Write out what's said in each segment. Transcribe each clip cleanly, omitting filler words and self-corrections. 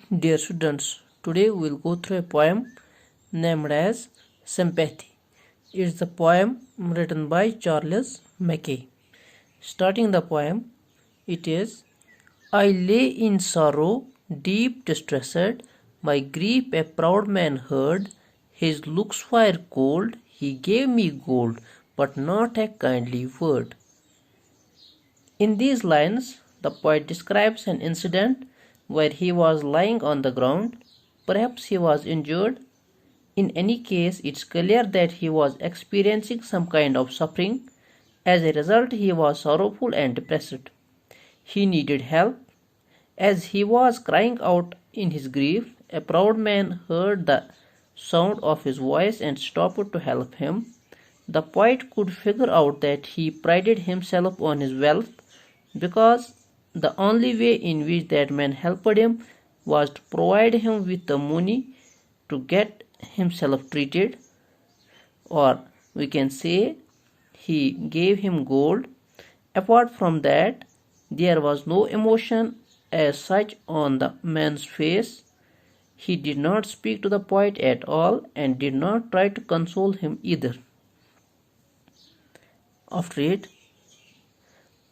Dear students, today we will go through a poem named as Sympathy. It is the poem written by Charles Mackay. Starting the poem, it is, I lay in sorrow, deep distressed, my grief a proud man heard, his looks were cold, he gave me gold, but not a kindly word. In these lines, the poet describes an incident where he was lying on the ground. Perhaps he was injured. In any case, it's clear that he was experiencing some kind of suffering. As a result, he was sorrowful and depressed. He needed help. As he was crying out in his grief, a proud man heard the sound of his voice and stopped to help him. The poet could figure out that he prided himself on his wealth, because the only way in which that man helped him was to provide him with the money to get himself treated, or we can say he gave him gold. Apart from that, there was no emotion as such on the man's face. He did not speak to the poet at all and did not try to console him either. After it,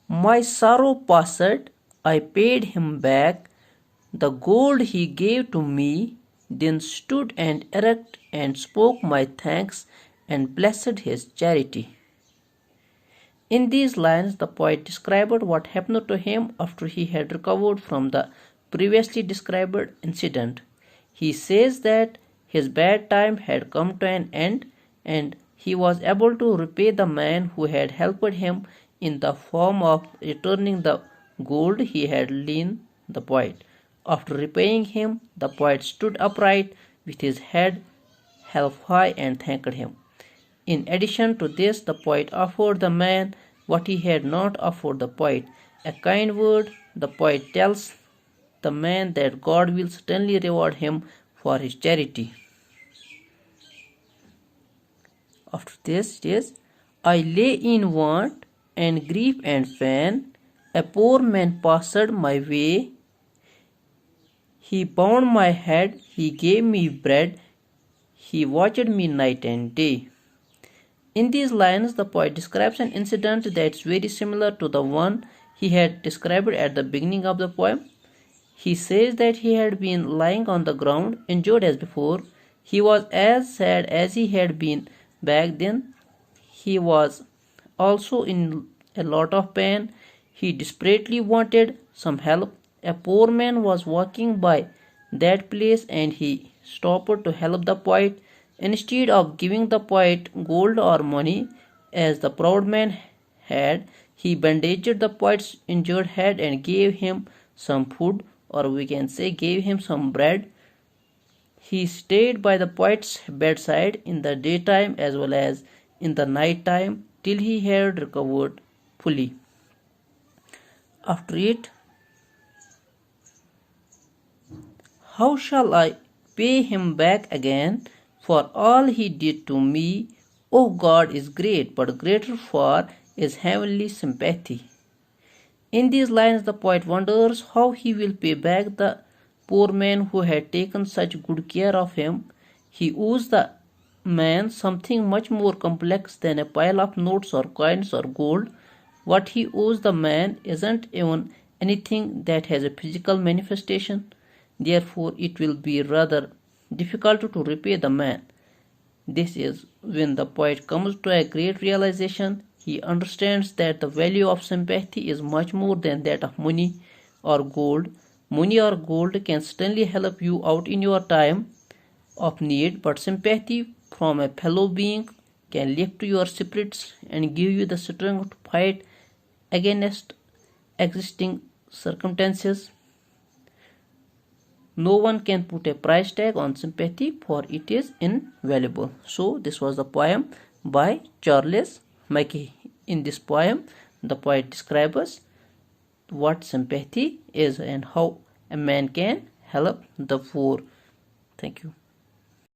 my sorrow passed, I paid him back the gold he gave to me, then stood and erect and spoke my thanks and blessed his charity. In these lines, the poet described what happened to him after he had recovered from the previously described incident. He says that his bad time had come to an end and he was able to repay the man who had helped him in the form of returning the gold he had lent the poet. After repaying him, the poet stood upright with his head held high and thanked him. In addition to this, the poet offered the man what he had not offered the poet, a kind word. The poet tells the man that God will certainly reward him for his charity. After this, it is, I lay in want and grief and pain, a poor man passed my way. He bound my head, he gave me bread, he watched me night and day. In these lines, the poet describes an incident that is very similar to the one he had described at the beginning of the poem. He says that he had been lying on the ground, injured as before. He was as sad as he had been back then. He was also in a lot of pain. He desperately wanted some help. A poor man was walking by that place and he stopped to help the poet. Instead of giving the poet gold or money as the proud man had, he bandaged the poet's injured head and gave him some food, or we can say gave him some bread. He stayed by the poet's bedside in the daytime as well as in the night time till he had recovered fully. After it, how shall I pay him back again for all he did to me? Oh, God is great, but greater far is heavenly sympathy. In these lines, the poet wonders how he will pay back the poor man who had taken such good care of him. He owes the man something much more complex than a pile of notes or coins or gold. What he owes the man isn't even anything that has a physical manifestation. Therefore, it will be rather difficult to repay the man. This is when the poet comes to a great realization. He understands that the value of sympathy is much more than that of money or gold. Money or gold can certainly help you out in your time of need, but sympathy from a fellow being can lift your spirits and give you the strength to fight against existing circumstances. No one can put a price tag on sympathy, for it is invaluable. So this was the poem by Charles Mackay. In this poem, the poet describes what sympathy is and how a man can help the poor. Thank you.